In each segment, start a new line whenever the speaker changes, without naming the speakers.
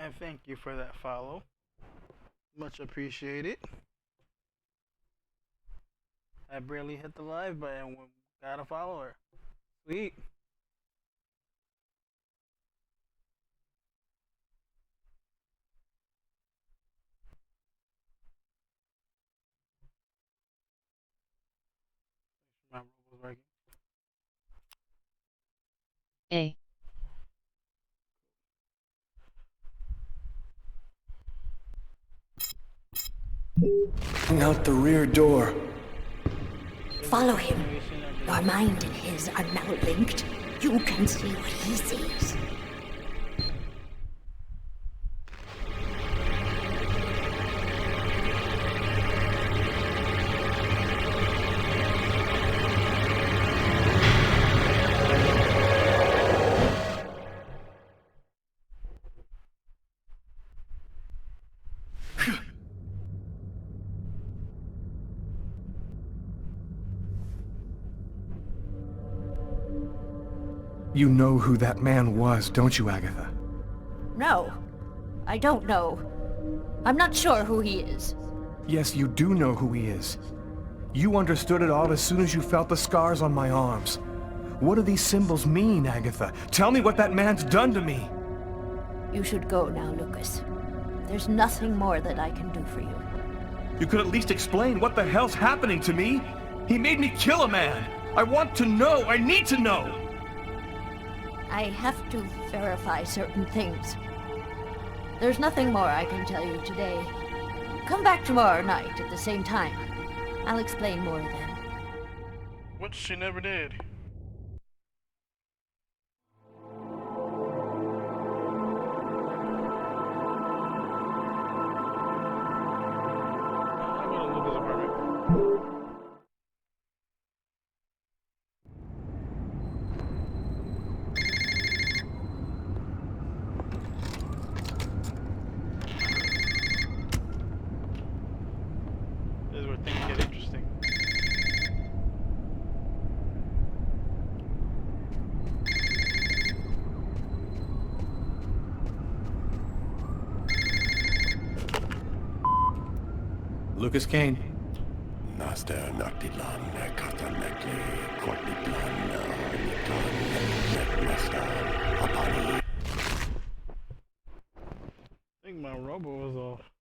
And thank you for that follow. Much appreciated. I barely hit the live button. Got a follower. Sweet. My robo's working.
A.
Out the rear door.
Follow him. Your mind and his are now linked. You can see what he sees.
You know who that man was, don't you, Agatha?
No, I don't know. I'm not sure who he is.
Yes, you do know who he is. You understood it all as soon as you felt the scars on my arms. What do these symbols mean, Agatha? Tell me what that man's done to me!
You should go now, Lucas. There's nothing more that I can do for you.
You could at least explain what the hell's happening to me! He made me kill a man! I want to know! I need to know!
I have to verify certain things. There's nothing more I can tell you today. Come back tomorrow night at the same time. I'll explain more then.
Which she never did. I'll go to Lucas' apartment. This is where things get interesting.
Lucas Kane.
Naster Noctilan, Katanekli, Kortiplan, Nesta, Apani.
I think my robo was off.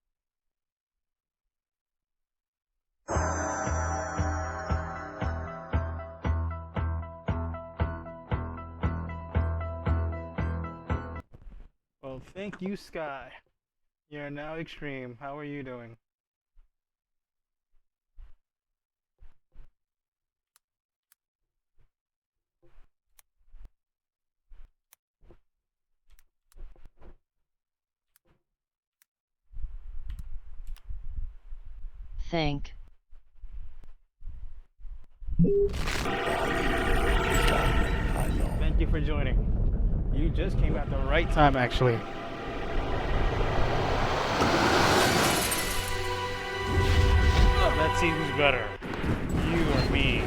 Well, thank you, Sky. You're now extreme. How are you doing?
Thank.
Thank you for joining. You just came at the right time, actually. Let's see who's better, you or me.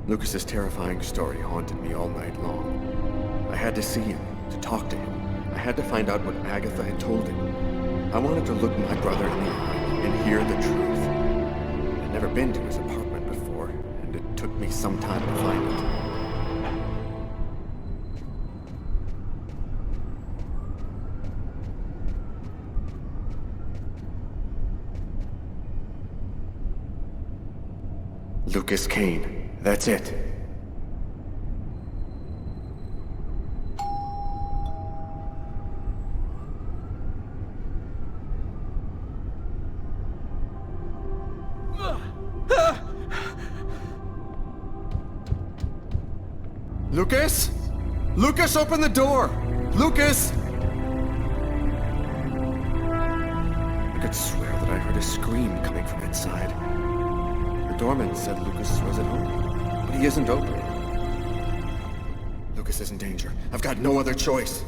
Lucas's terrifying story haunted me all night long. I had to see him, to talk to him. I had to find out what Agatha had told him. I wanted to look my brother in the eye and hear the truth. I'd never been to his apartment before, and it took me some time to find it. Lucas Kane. That's it. Lucas? Lucas, open the door! Lucas! I could swear that I heard a scream coming from inside. The doorman said Lucas was at home, but he isn't open. Lucas is in danger. I've got no other choice.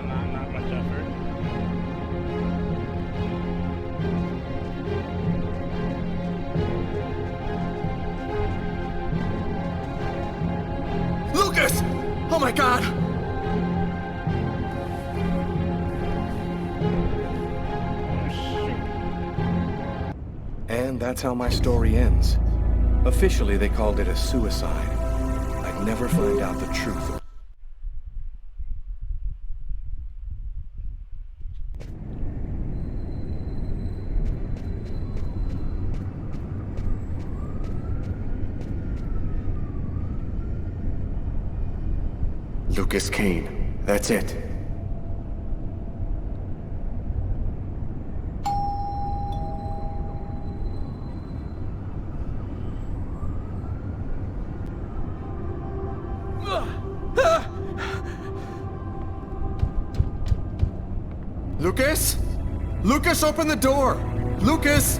Not much effort.
Lucas! Oh my God!
Oh shoot.
And that's how my story ends. Officially, they called it a suicide. I'd never find out the truth.
Lucas Kane. That's it. Lucas? Lucas, open the door! Lucas!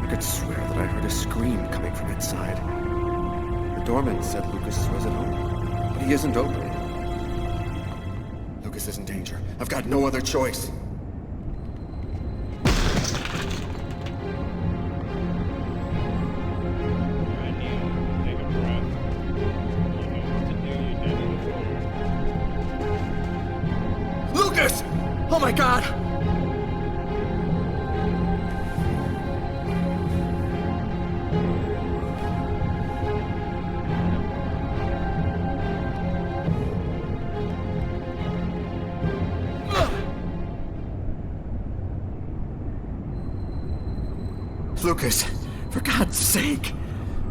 I could swear that I heard a scream coming from inside. The doorman said Lucas was at home, but he isn't open. Lucas is in danger. I've got no other choice.
I knew. Take a breath. You know what to do. You've done it before.
Lucas! Oh my God! Lucas, for God's sake!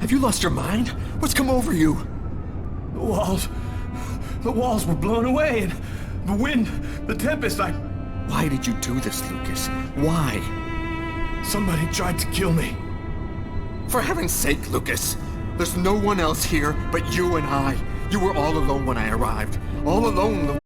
Have you lost your mind? What's come over you?
The walls were blown away, and the wind, the tempest,
Why did you do this, Lucas? Why?
somebody tried to kill me.
For heaven's sake, Lucas! There's no one else here but you and I. You were all alone when I arrived. All alone.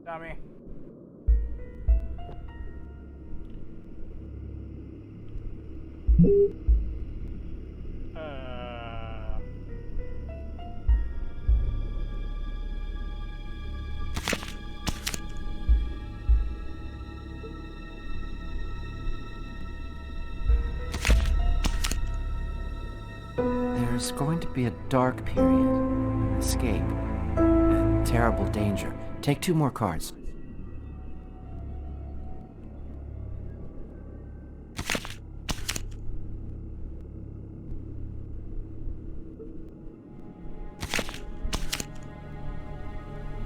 Tommy.
There's going to be a dark period, an escape, and terrible danger. Take 2 more cards.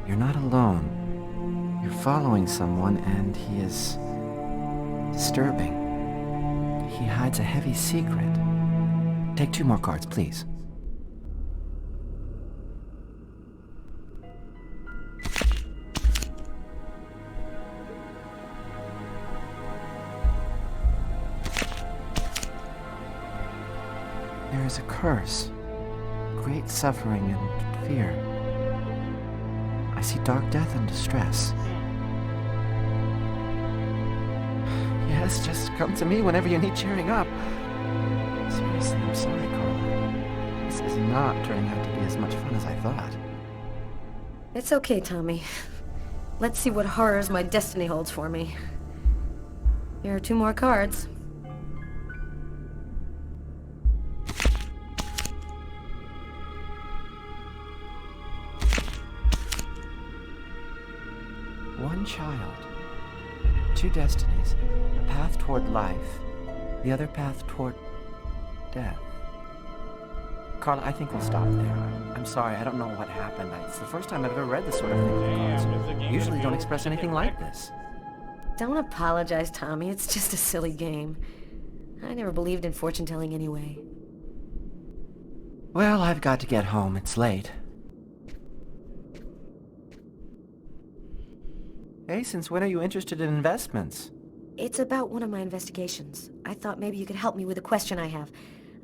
You're not alone. You're following someone, and he is disturbing. He hides a heavy secret. Take 2 more cards, please. There is a curse, great suffering and fear. I see dark death and distress. Yes, just come to me whenever you need cheering up. Seriously, I'm sorry, Carla. This is not turning out to be as much fun as I thought.
It's okay, Tommy. Let's see what horrors my destiny holds for me. Here are 2 more cards.
One child, 2 destinies, a path toward life, the other path toward death. Carla, I think we'll stop there. I'm sorry, I don't know what happened. It's the first time I've ever read this sort of thing with
Damn, is the
cards.
game
Usually
gonna
don't
be
express
chicken
anything like
lick?
this.
Don't apologize, Tommy. It's just a silly game. I never believed in fortune-telling anyway.
Well, I've got to get home. It's late. Hey, since when are you interested in investments?
It's about one of my investigations. I thought maybe you could help me with a question I have.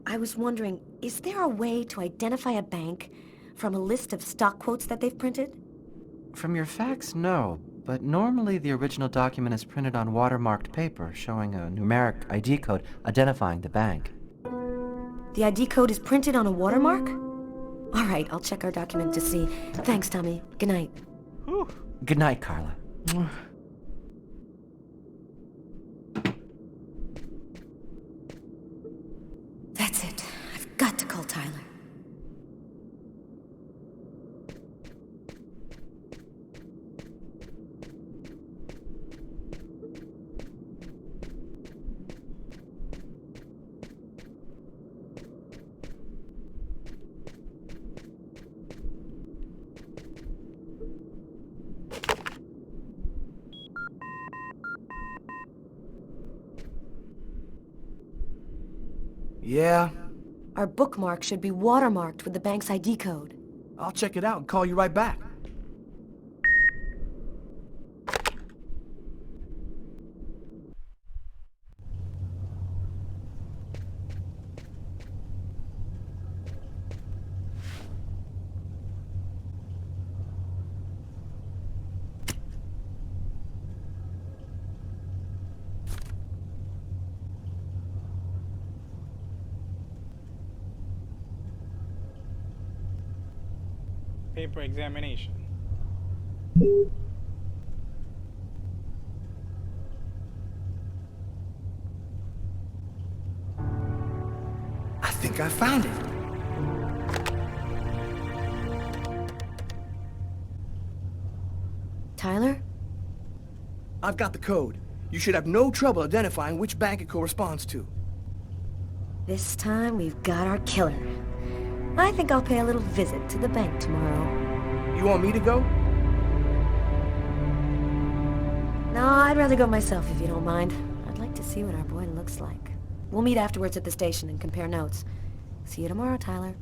I was wondering, is there a way to identify a bank from a list of stock quotes that they've printed?
From your facts, no. But normally the original document is printed on watermarked paper, showing a numeric ID code identifying the bank.
The ID code is printed on a watermark? All right, I'll check our document to see. Thanks, Tommy. Good night.
Whew.
Good night, Carla.
That's it. I've got to call Tyler.
Yeah,
Our bookmark should be watermarked with the bank's ID code.
I'll check it out and call you right back.
Paper examination.
I think I found it.
Tyler?
I've got the code. You should have no trouble identifying which bank it corresponds to.
This time we've got our killer. I think I'll pay a little visit to the bank tomorrow.
You want me to go?
No, I'd rather go myself if you don't mind. I'd like to see what our boy looks like. We'll meet afterwards at the station and compare notes. See you tomorrow, Tyler.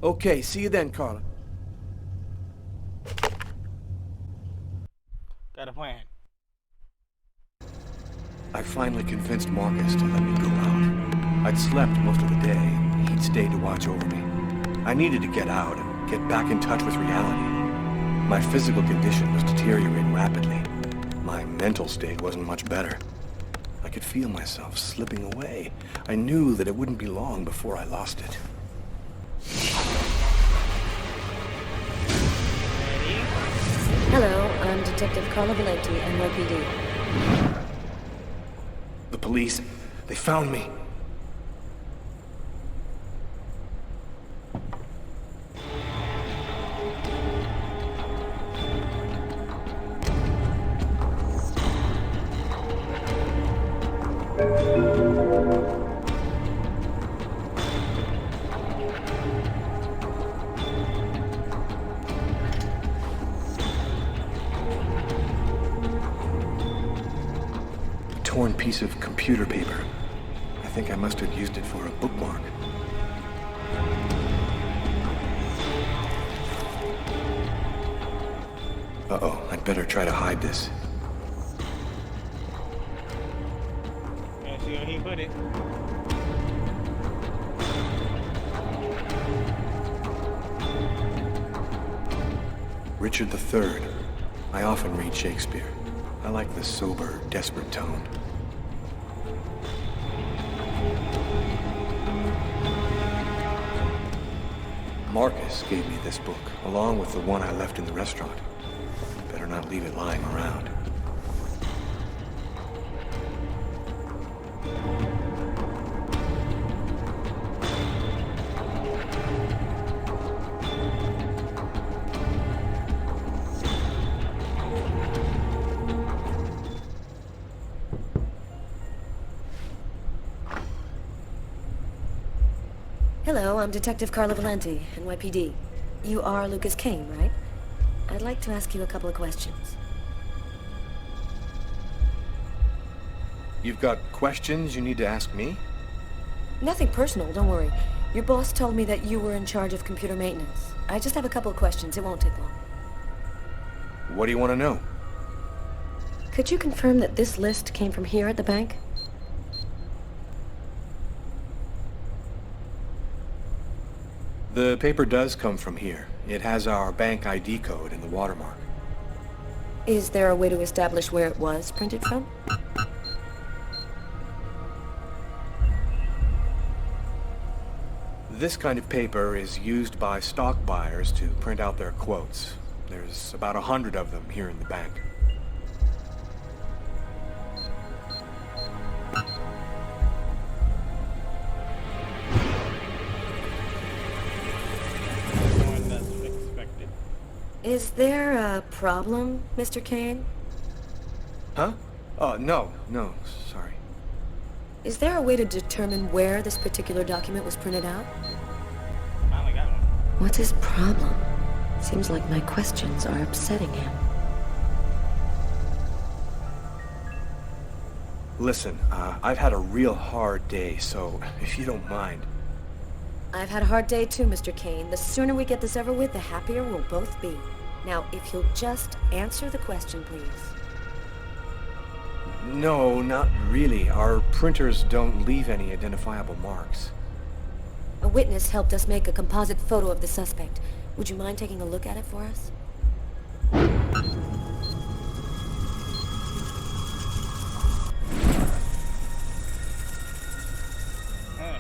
Okay, see you then, Carla.
Got a plan.
I finally convinced Marcus to let me go out. I'd slept most of the day, and he'd stayed to watch over me. I needed to get out and get back in touch with reality. My physical condition was deteriorating rapidly. My mental state wasn't much better. I could feel myself slipping away. I knew that it wouldn't be long before I lost it.
Hello, I'm Detective Carla Valenti, NYPD.
The police, they found me. Torn piece of computer paper. I think I must have used it for a bookmark. Uh-oh, I'd better try to hide this.
Yeah, see how he put it.
Richard III. I often read Shakespeare. I like the sober, desperate tone. Marcus gave me this book, along with the one I left in the restaurant. Better not leave it lying around.
Hello, I'm Detective Carla Valenti, NYPD. You are Lucas Kane, right? I'd like to ask you a couple of questions.
You've got questions you need to ask me?
Nothing personal, don't worry. Your boss told me that you were in charge of computer maintenance. I just have a couple of questions. It won't take long.
What do you want to know?
Could you confirm that this list came from here at the bank?
The paper does come from here. It has our bank ID code and the watermark.
Is there a way to establish where it was printed from?
This kind of paper is used by stock buyers to print out their quotes. There's about 100 of them here in the bank.
One that's expected.
Is there a problem, Mr. Kane?
Huh? Oh, no, sorry.
Is there a way to determine where this particular document was printed out?
Finally got one.
What's his problem? Seems like my questions are upsetting him.
Listen, I've had a real hard day, so if you don't mind.
I've had a hard day too, Mr. Kane. The sooner we get this over with, the happier we'll both be. Now, if you'll just answer the question, please.
No, not really. Our printers don't leave any identifiable marks.
A witness helped us make a composite photo of the suspect. Would you mind taking a look at it for us?
Huh.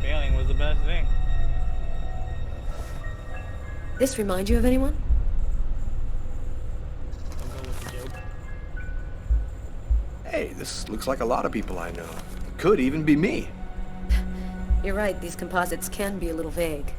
Failing was the best thing.
This remind you of anyone?
I'll go with the joke.
Hey, this looks like a lot of people I know. Could even be me.
You're right, these composites can be a little vague.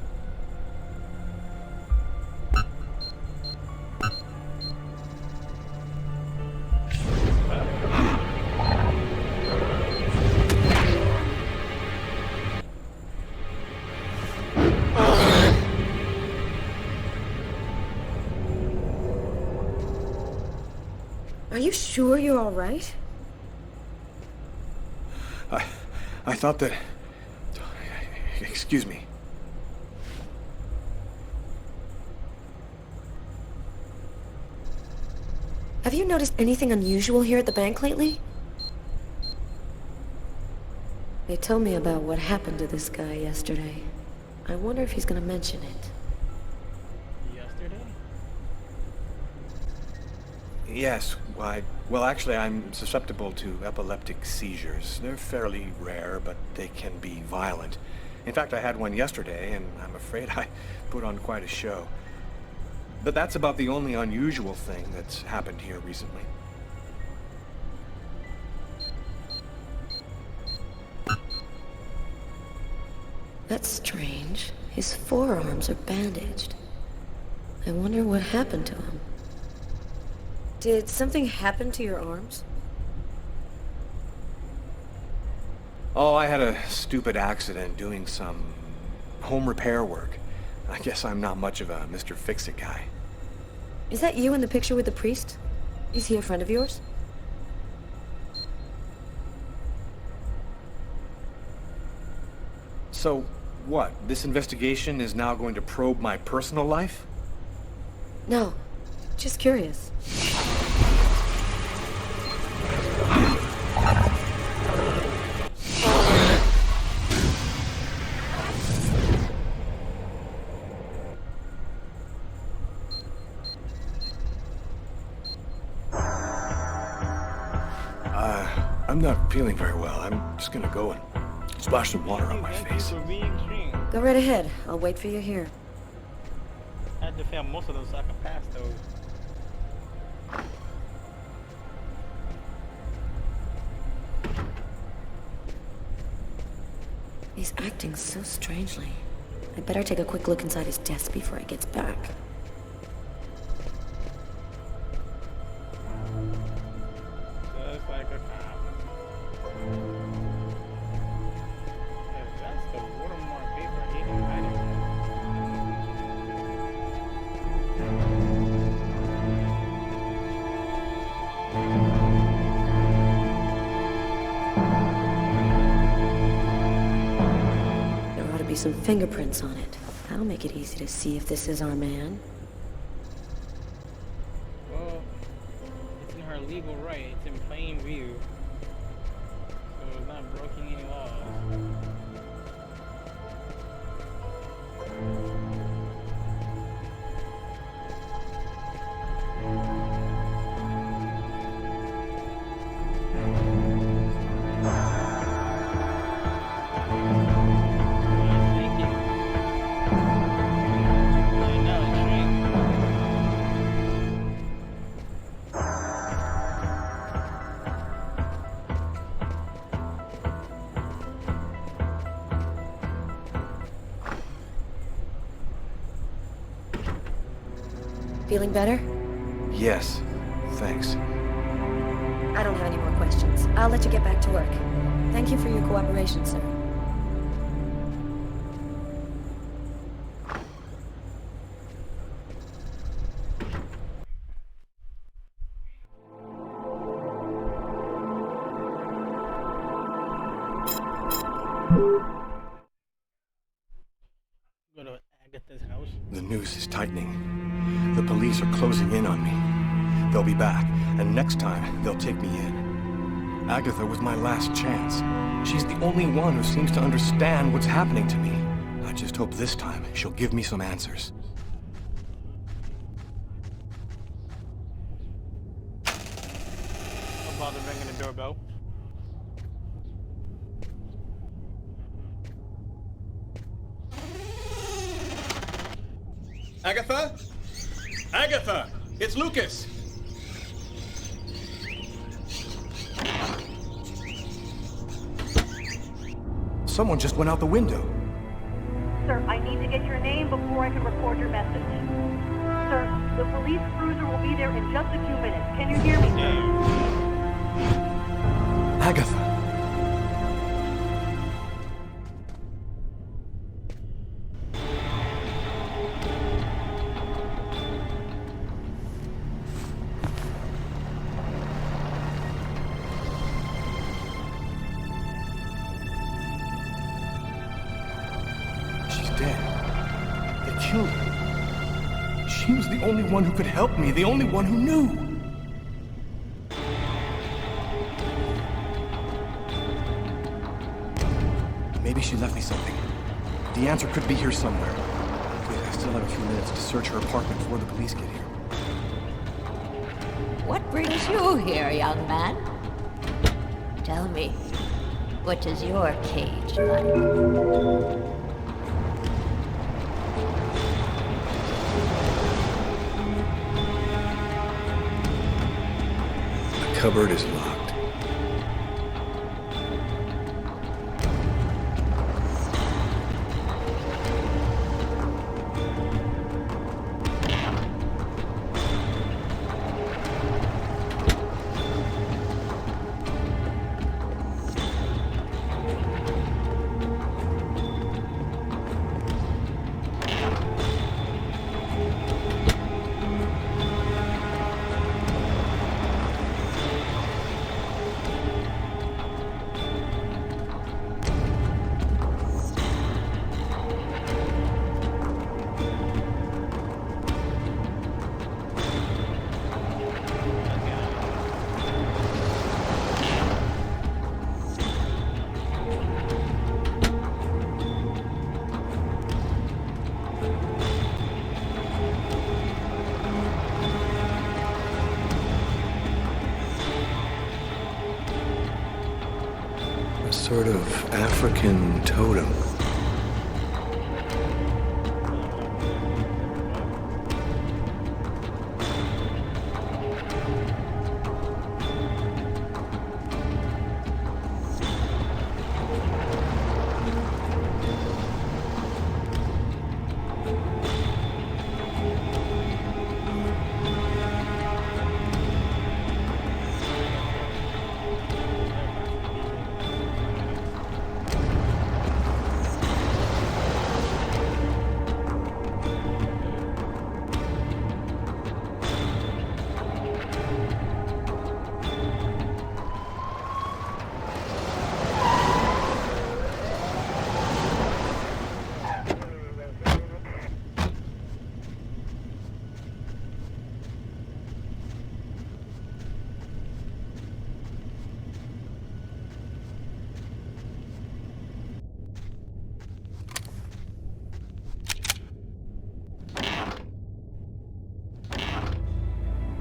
Are you sure you're all right?
I thought that... Excuse me.
Have you noticed anything unusual here at the bank lately? They told me about what happened to this guy yesterday. I wonder if he's gonna mention it.
Yesterday?
Yes, well, actually, I'm susceptible to epileptic seizures. They're fairly rare, but they can be violent. In fact, I had one yesterday, and I'm afraid I put on quite a show. But that's about the only unusual thing that's happened here recently.
That's strange. His forearms are bandaged. I wonder what happened to him. Did something happen to your arms?
Oh, I had a stupid accident doing some home repair work. I guess I'm not much of a Mr. Fix-It guy.
Is that you in the picture with the priest? Is he a friend of yours?
So, what? This investigation is now going to probe my personal life?
No. Just curious.
I'm not feeling very well. I'm just gonna go and splash some water on my face.
For being extreme.
Go right ahead. I'll wait for you here.
I had to fail most of those so I can pass those.
He's acting so strangely. I'd better take a quick look inside his desk before he gets back.
Just like a cop. If that's the watermark paper he can hide it.
There ought to be some fingerprints on it. That'll make it easy to see if this is our man.
Well, it's in her legal right. It's in plain view. So it's not breaking any laws.
Feeling better?
Yes, thanks.
I don't have any more questions. I'll let you get back to work. Thank you for your cooperation, sir.
Go to Agatha's house.
The noose is tightening. The police are closing in on me. They'll be back, and next time, they'll take me in. Agatha was my last chance. She's the only one who seems to understand what's happening to me. I just hope this time she'll give me some answers.
Don't bother ringing the doorbell.
Agatha? Agatha! It's Lucas! Someone just went out the window.
Sir, I need to get your name before I can record your message. Sir, the police cruiser will be there in just a few minutes. Can you hear me, sir?
Agatha! Killed her. She was the only one who could help me, the only one who knew. Maybe she left me something. The answer could be here somewhere. Wait, I still have a few minutes to search her apartment before the police get here.
What brings you here, young man? Tell me, what is your cage like?
The cupboard is locked. A sort of African totem.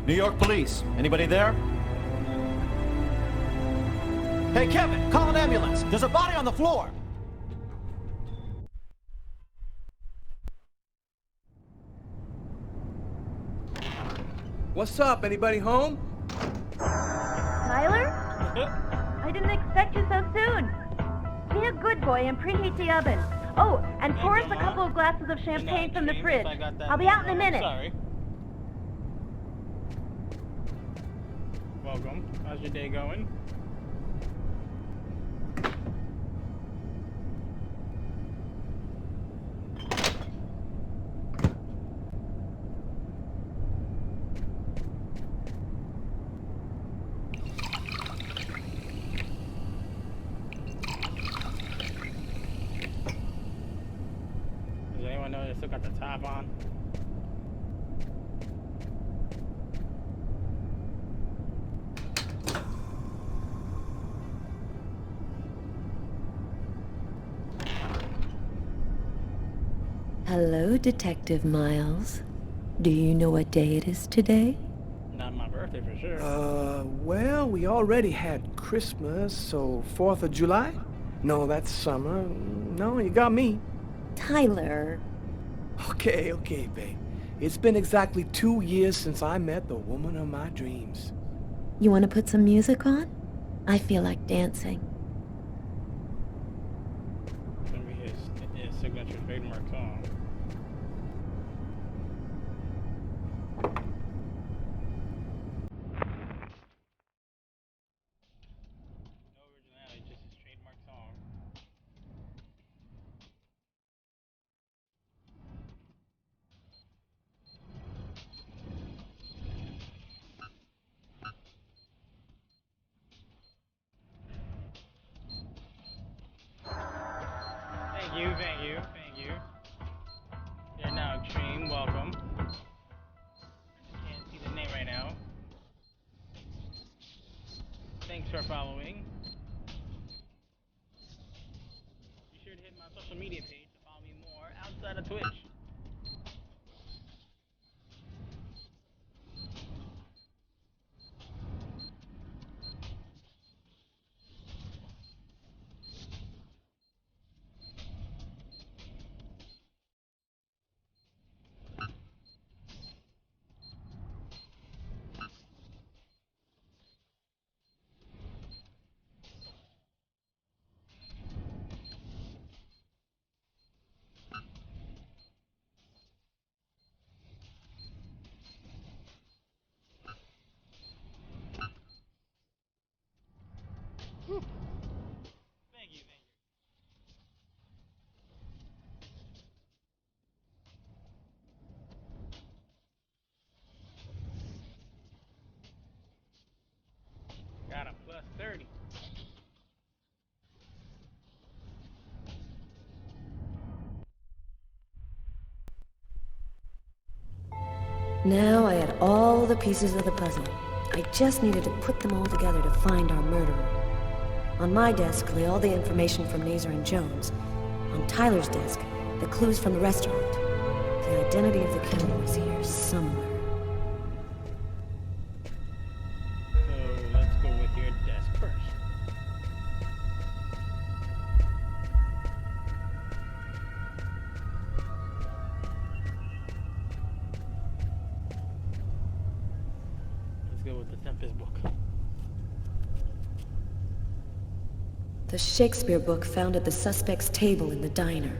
New York Police, anybody there? Hey, Kevin, call an ambulance. There's a body on the floor.
What's up? Anybody home?
Tyler? I didn't expect you so soon. Be a good boy and preheat the oven. Oh, and pour us a couple of glasses of champagne from the fridge. I'll be out in a minute.
Sorry. Welcome. How's your day going? Does anyone know they still got the top on?
Hello, Detective Miles. Do you know what day it is today?
Not my birthday for sure.
Well, we already had Christmas, so 4th of July? No, that's summer. No, you got me.
Tyler.
Okay, babe. It's been exactly 2 years since I met the woman of my dreams.
You want to put some music on? I feel like dancing.
It's gonna be his signature trademark song. No originality, just his trademark song. Thank you. You're now Extreme, welcome. Can't see the name right now. Thanks for following. Be sure to hit my social media page to follow me more outside of Twitch.
Now I had all the pieces of the puzzle. I just needed to put them all together to find our murderer. On my desk lay all the information from Nazer and Jones. On Tyler's desk, the clues from the restaurant. The identity of the killer was here somewhere.
So let's go with your desk first. Let's go with the Tempest book.
The Shakespeare book found at the suspect's table in the diner.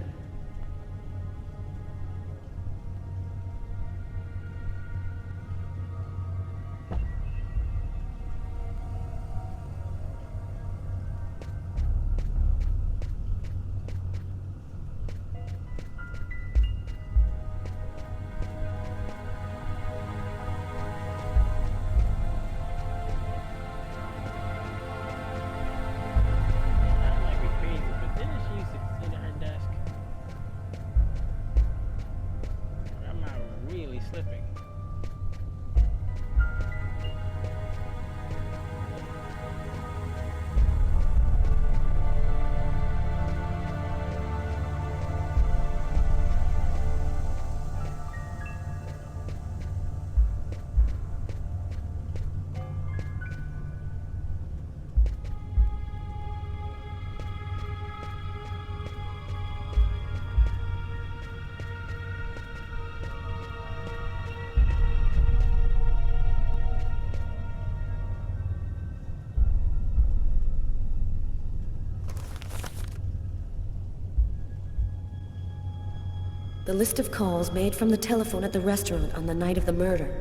The list of calls made from the telephone at the restaurant on the night of the murder.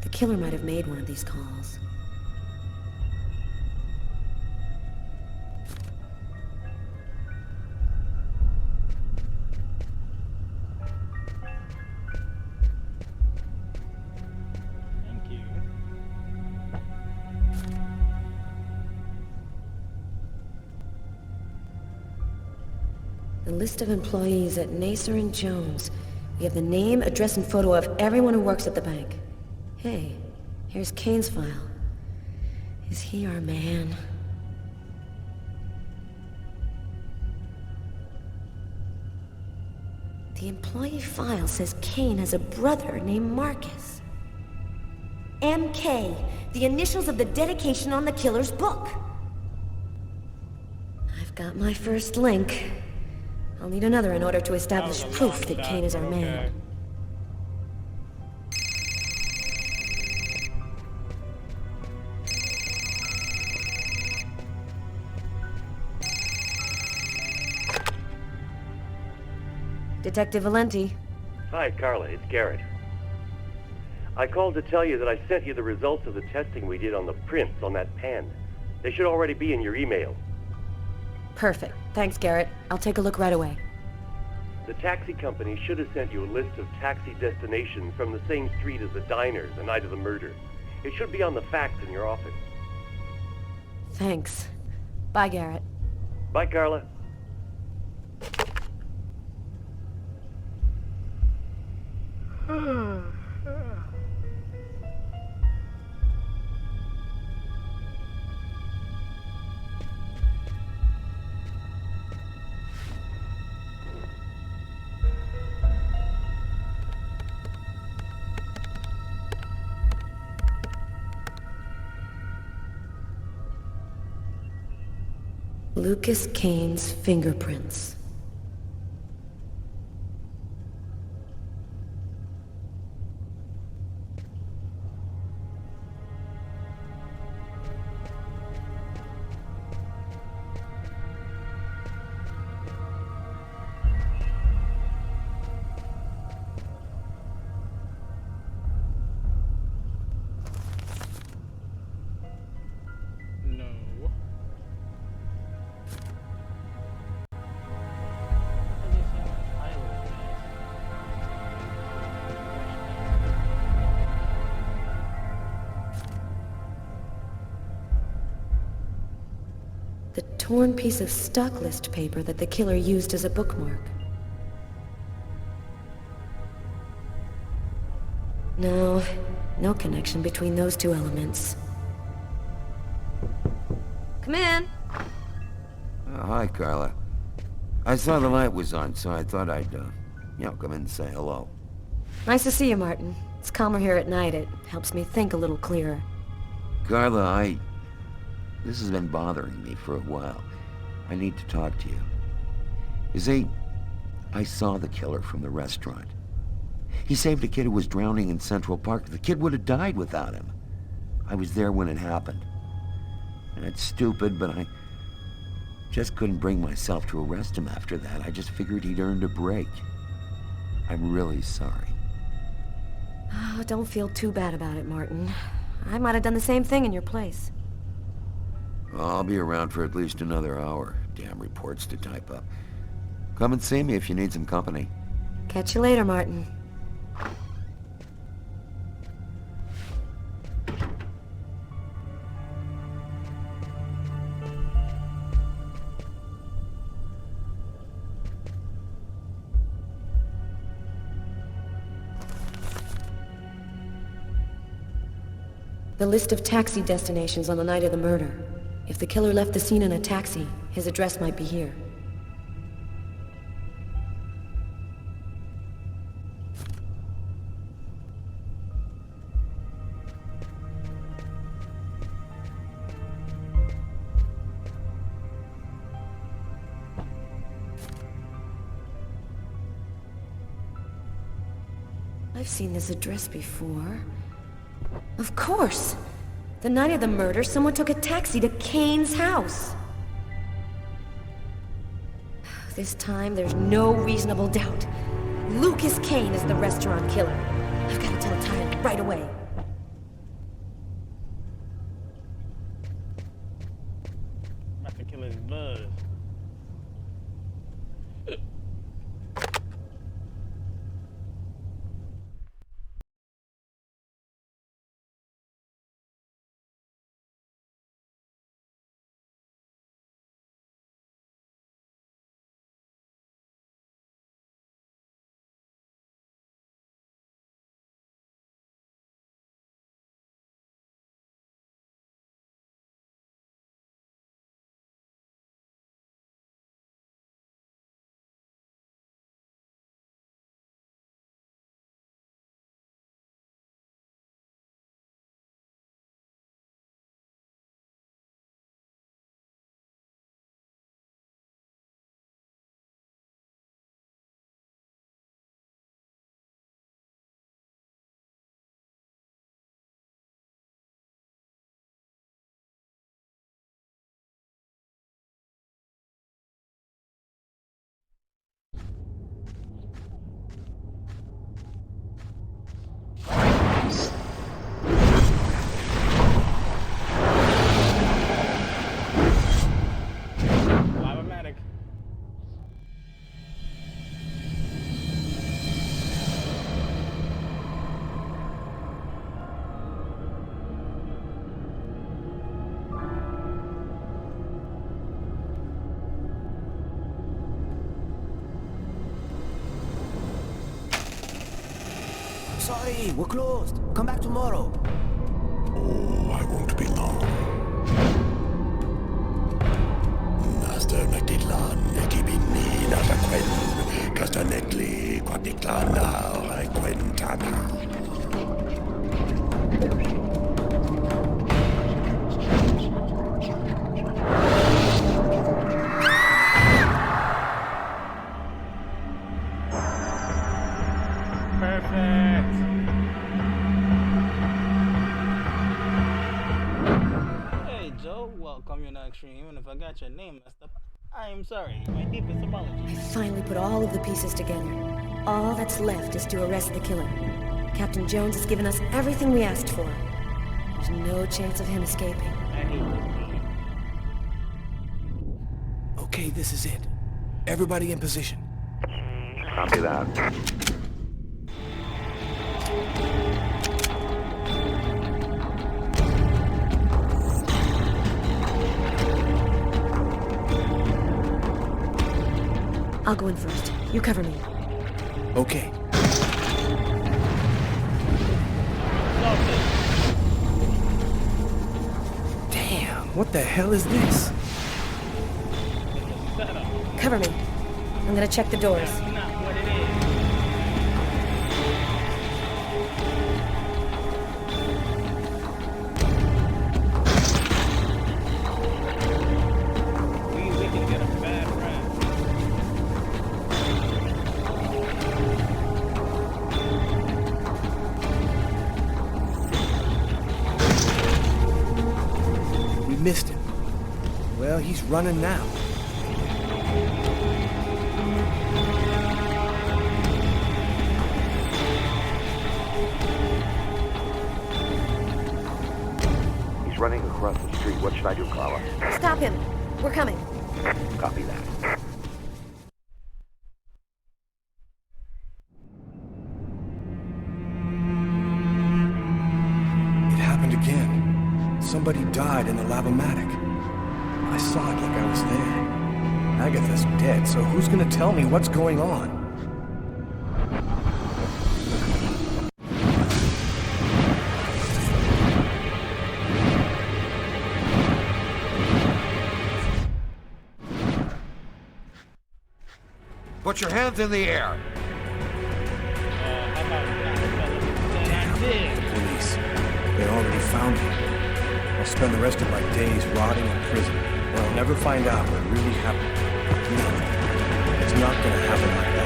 The killer might have made one of these calls.
Thank you.
The list of employees at Nazer and Jones. We have the name, address, and photo of everyone who works at the bank. Hey, here's Kane's file. Is he our man? The employee file says Kane has a brother named Marcus. MK, the initials of the dedication on the killer's book. I've got my first link. I'll need another in order to establish proof that Kane is our man. Detective Valenti.
Hi, Carla. It's Garrett. I called to tell you that I sent you the results of the testing we did on the prints on that pan. They should already be in your email.
Perfect. Thanks, Garrett. I'll take a look right away.
The taxi company should have sent you a list of taxi destinations from the same street as the diner the night of the murder. It should be on the fax in your office.
Thanks. Bye, Garrett.
Bye, Carla.
Lucas Kane's fingerprints. The torn piece of stock list paper that the killer used as a bookmark. No, no connection between those two elements. Come in.
Hi, Carla. I saw the light was on, so I thought I'd, come in and say hello.
Nice to see you, Martin. It's calmer here at night. It helps me think a little clearer.
Carla, this has been bothering me for a while. I need to talk to you. You see, I saw the killer from the restaurant. He saved a kid who was drowning in Central Park. The kid would have died without him. I was there when it happened. And it's stupid, but I just couldn't bring myself to arrest him after that. I just figured he'd earned a break. I'm really sorry.
Oh, don't feel too bad about it, Martin. I might have done the same thing in your place.
I'll be around for at least another hour. Damn reports to type up. Come and see me if you need some company.
Catch you later, Martin. The list of taxi destinations on the night of the murder. If the killer left the scene in a taxi, his address might be here. I've seen this address before. Of course! The night of the murder, someone took a taxi to Kane's house. This time, there's no reasonable doubt. Lucas Kane is the restaurant killer. I've got to tell Tyler right away.
About to kill his buzz.
Sorry, we're closed. Come back tomorrow.
Oh, I won't be long. Naster Nakitlan, Nekibini, Natakwen, Castanekli, Quatiklana, Quentana.
Even if I got your name messed up, I am sorry. My deepest apologies.
I finally put all of the pieces together. All that's left is to arrest the killer. Captain Jones has given us everything we asked for. There's no chance of him escaping.
I hate this game.
Okay, this is it. Everybody in position.
Copy that.
I'll go in first. You cover me.
Okay. What the hell is this?
Cover me. I'm gonna check the doors.
That's not what it is. We can get a bad rap.
We missed him. Well, he's running now.
He's running across the street. What should I do, Carla?
Stop him. We're coming.
Copy that.
It happened again. Somebody died in the lavomatic. I saw it like I was there. Agatha's dead, so who's gonna tell me what's going on?
Put your hands in the air.
How about that, fellas? Then I did.
The police. They already found me. I'll spend the rest of my days rotting in prison, where I'll never find out what really happened. No, it's not gonna happen like that.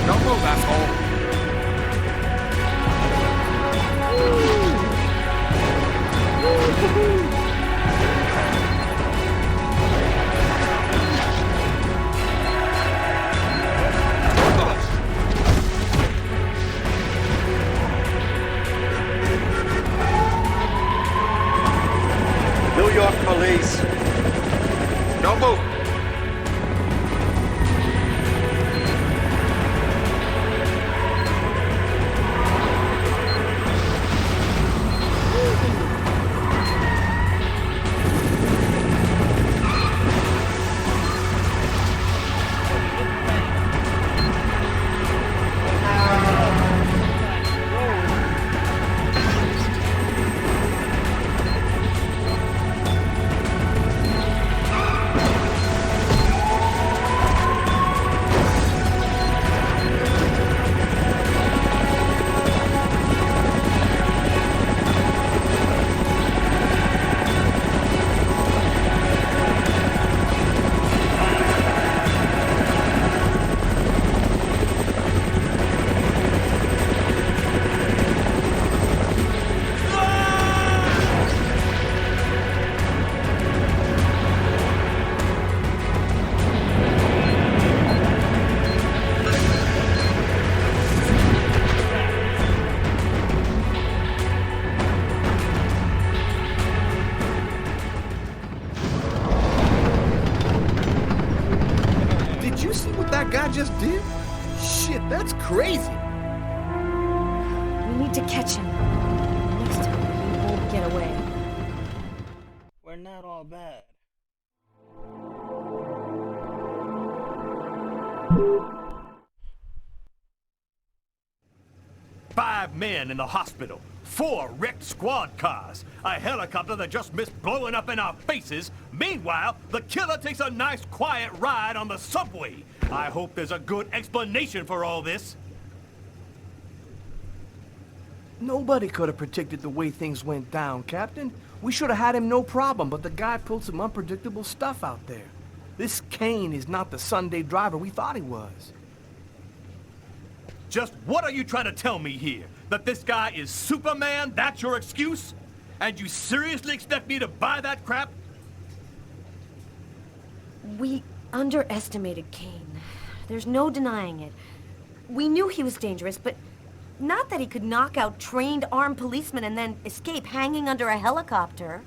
Don't move, asshole.
New York police.
Don't move.
Did you see what that guy just did? Shit, that's crazy.
We need to catch him. Next time, he won't get away.
We're not all bad.
Five men in the hospital, 4 wrecked squad cars, a helicopter that just missed blowing up in our faces. Meanwhile, the killer takes a nice quiet ride on the subway. I hope there's a good explanation for all this.
Nobody could have predicted the way things went down, Captain. We should have had him no problem, but the guy pulled some unpredictable stuff out there. This Kane is not the Sunday driver we thought he was.
Just what are you trying to tell me here? That this guy is Superman? That's your excuse? And you seriously expect me to buy that crap?
We underestimated Kane. There's no denying it. We knew he was dangerous, but not that he could knock out trained armed policemen and then escape hanging under a helicopter.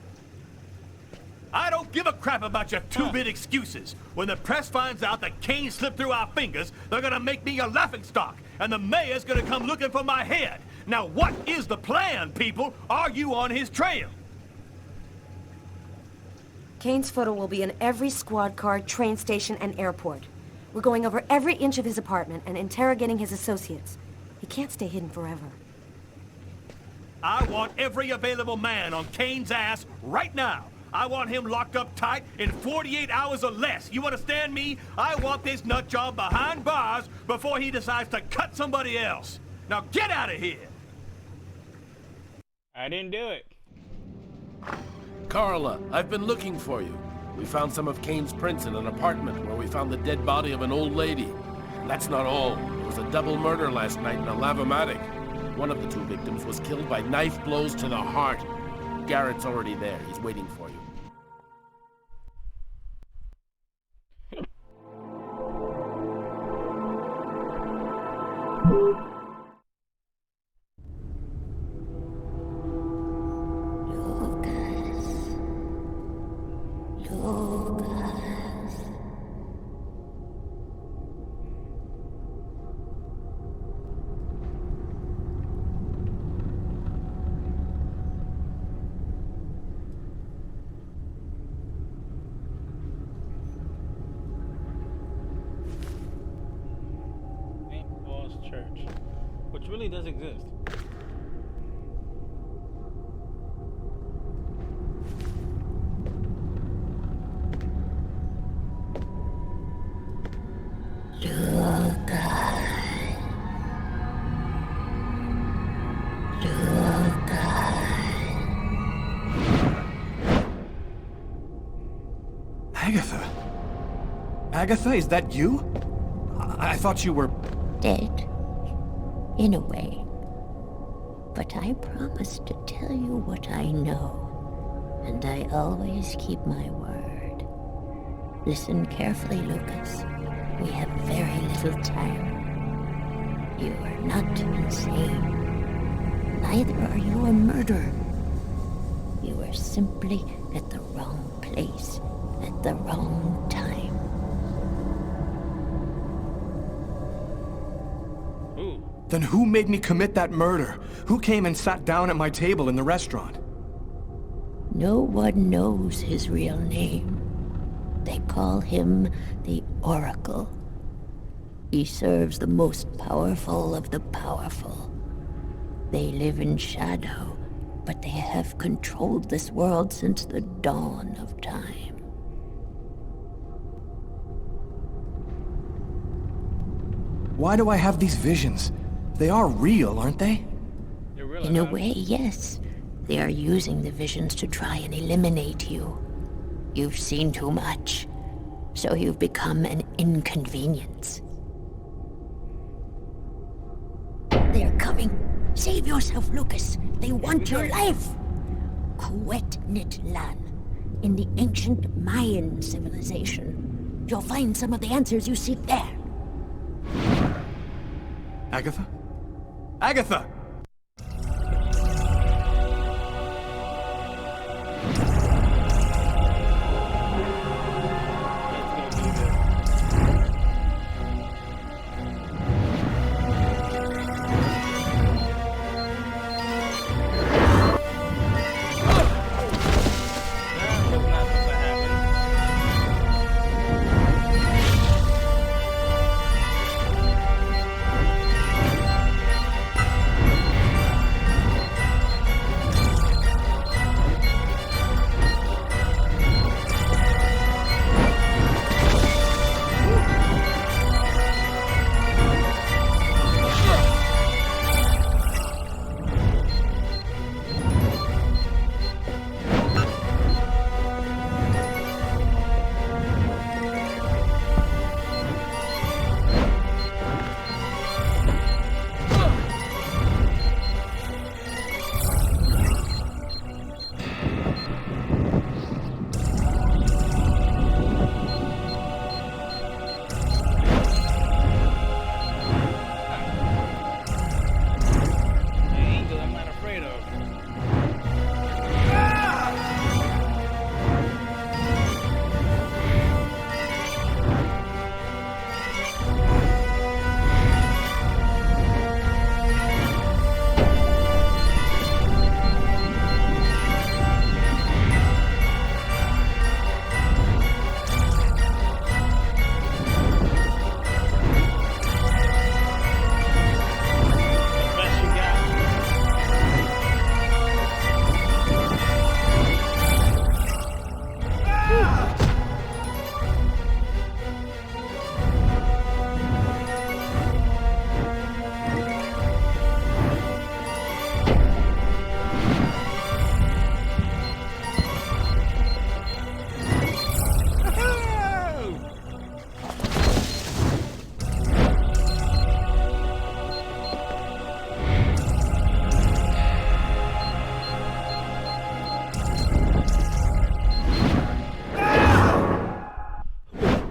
I don't don't give a crap about your two-bit excuses. When the press finds out that Kane slipped through our fingers, they're gonna make me a laughingstock, and the mayor's gonna come looking for my head. Now, what is the plan, people? Are you on his trail?
Kane's photo will be in every squad car, train station, and airport. We're going over every inch of his apartment and interrogating his associates. He can't stay hidden forever.
I want every available man on Kane's ass right now. I want him locked up tight in 48 hours or less. You understand me? I want this nut job behind bars before he decides to cut somebody else. Now get out of here!
I didn't do it.
Carla, I've been looking for you. We found some of Kane's prints in an apartment where we found the dead body of an old lady. And that's not all. There was a double murder last night in a lavomatic. One of the two victims was killed by knife blows to the heart. Garrett's already there. He's waiting for you.
Church, which really does exist.
Agatha? Agatha, is that you? I thought you were...
Dead. In a way. But I promised to tell you what I know. And I always keep my word. Listen carefully, Lucas. We have very little time. You are not insane. Neither are you a murderer. You are simply at the wrong place at the wrong time.
Then who made me commit that murder? Who came and sat down at my table in the restaurant?
No one knows his real name. They call him the Oracle. He serves the most powerful of the powerful. They live in shadow, but they have controlled this world since the dawn of time.
Why do I have these visions? They are real, aren't they?
In a way, yes. They are using the visions to try and eliminate you. You've seen too much, so you've become an inconvenience. They're coming. Save yourself, Lucas. They want your life. Kuetnitlan, in the ancient Mayan civilization. You'll find some of the answers you seek there.
Agatha? Agatha!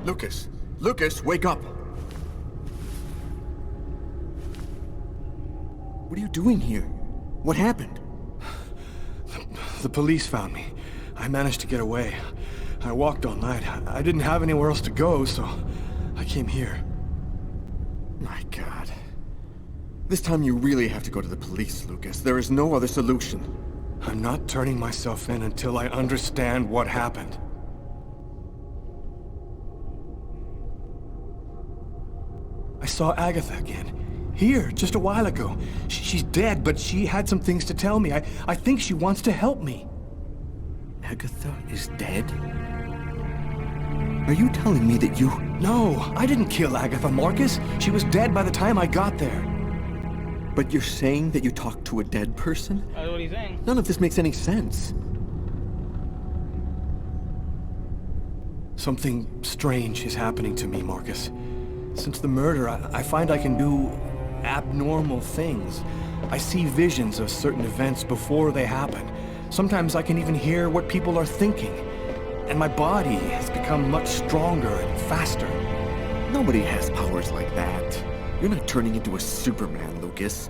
Lucas! Lucas, wake up! What are you doing here? What happened?
The police found me. I managed to get away. I walked all night. I didn't have anywhere else to go, so I came here.
My God. This time you really have to go to the police, Lucas. There is no other solution.
I'm not turning myself in until I understand what happened. I saw Agatha again. Here, just a while ago. She's dead, but she had some things to tell me. I think she wants to help me.
Agatha is dead? Are you telling me that you...
No, I didn't kill Agatha, Marcus. She was dead by the time I got there.
But you're saying that you talked to a dead person?
That's what he's saying.
None of this makes any sense.
Something strange is happening to me, Marcus. Since the murder, I find I can do abnormal things. I see visions of certain events before they happen. Sometimes I can even hear what people are thinking. And my body has become much stronger and faster.
Nobody has powers like that. You're not turning into a Superman, Lucas.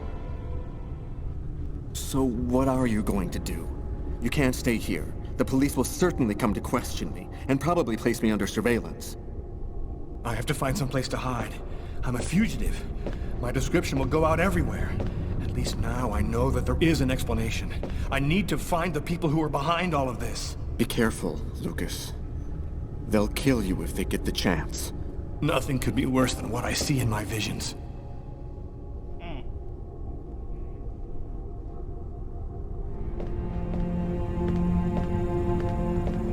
So what are you going to do? You can't stay here. The police will certainly come to question me, and probably place me under surveillance.
I have to find some place to hide. I'm a fugitive. My description will go out everywhere. At least now I know that there is an explanation. I need to find the people who are behind all of this.
Be careful, Lucas. They'll kill you if they get the chance.
Nothing could be worse than what I see in my visions.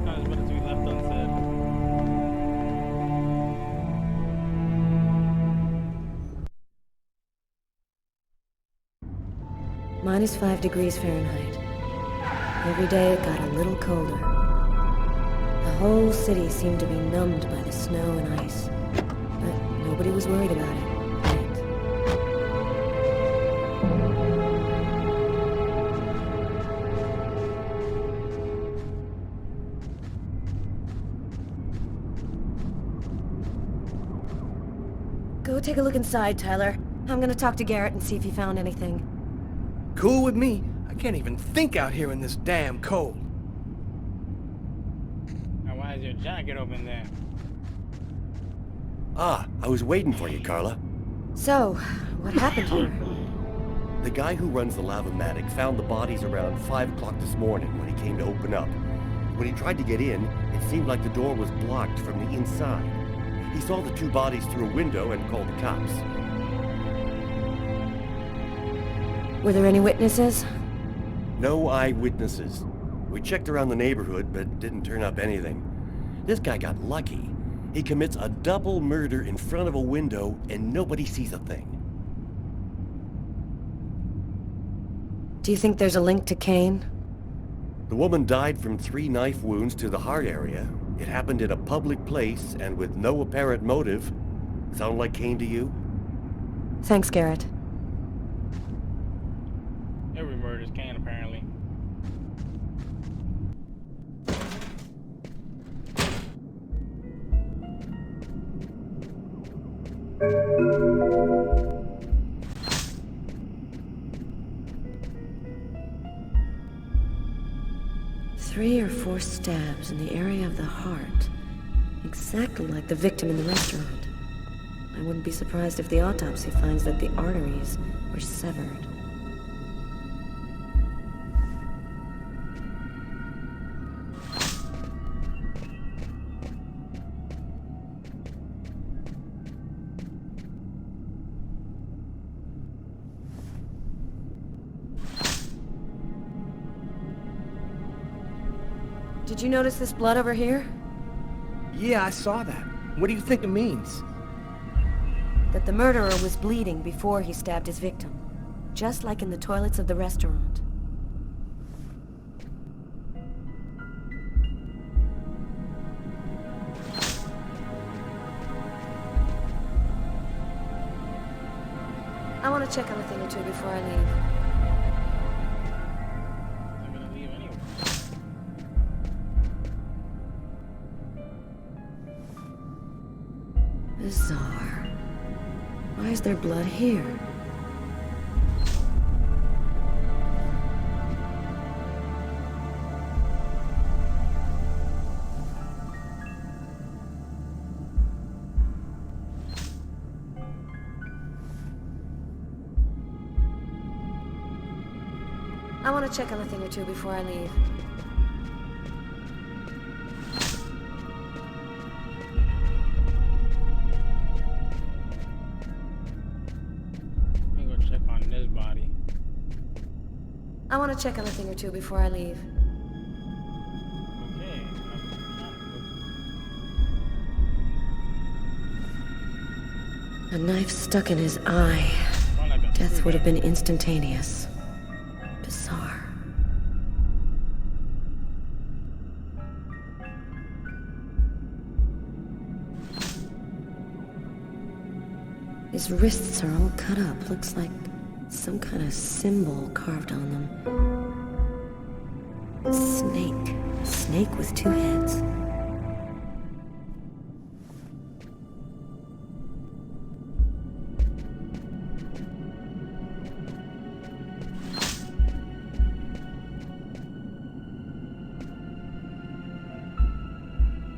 Not as much as we left unsaid.
Minus 5 degrees Fahrenheit. Every day it got a little colder. The whole city seemed to be numbed by the snow and ice. But nobody was worried about it. Go take a look inside, Tyler. I'm gonna talk to Garrett and see if he found anything.
Cool with me. I can't even think out here in this damn cold.
Now why is your jacket open there?
Ah, I was waiting for you, Carla.
So, what happened here?
The guy who runs the Lavomatic found the bodies around 5 o'clock this morning when he came to open up. When he tried to get in, it seemed like the door was blocked from the inside. He saw the 2 bodies through a window and called the cops.
Were there any witnesses?
No eyewitnesses. We checked around the neighborhood, but didn't turn up anything. This guy got lucky. He commits a double murder in front of a window, and nobody sees a thing.
Do you think there's a link to Kane?
The woman died from 3 knife wounds to the heart area. It happened in a public place and with no apparent motive. Sound like Kane to you?
Thanks, Garrett.
Every murder's Kane, apparently.
Three or 4 stabs in the area of the heart. Exactly like the victim in the restaurant. I wouldn't be surprised if the autopsy finds that the arteries were severed. Did you notice this blood over here?
Yeah, I saw that. What do you think it means?
That the murderer was bleeding before he stabbed his victim. Just like in the toilets of the restaurant. I want to check on a thing or two before I leave.
I'm gonna leave anyway.
Bizarre. Why is there blood here? I want to check on a thing or two before I leave.
Let me go check on this body.
I want to check on a thing or two before I leave.
Okay.
A knife stuck in his eye. Death would have been instantaneous. Bizarre. His wrists are all cut up. Looks like some kind of symbol carved on them. A snake. A snake with two heads.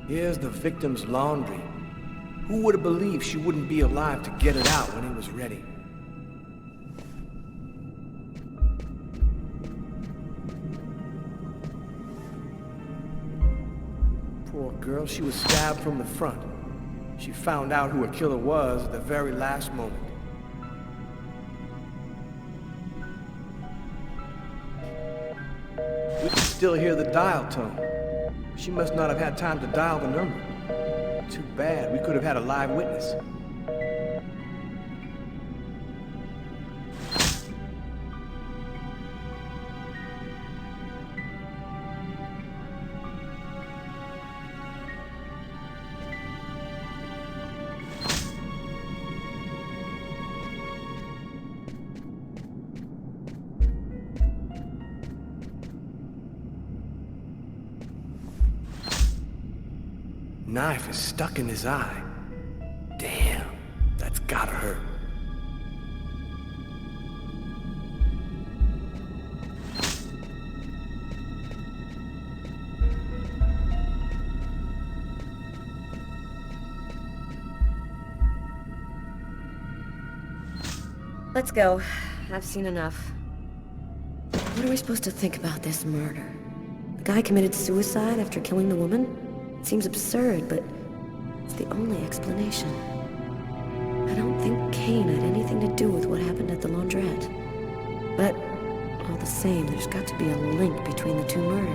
Here's the victim's laundry. Who would have believed she wouldn't be alive to get it out when it was ready? Poor girl, she was stabbed from the front. She found out who her killer was at the very last moment. We can still hear the dial tone. She must not have had time to dial the number. Too bad. We could have had a live witness. Knife is stuck in his eye. Damn, that's gotta hurt.
Let's go. I've seen enough. What are we supposed to think about this murder? The guy committed suicide after killing the woman? It seems absurd, but it's the only explanation. I don't think Kane had anything to do with what happened at the laundrette. But all the same, there's got to be a link between the two murders.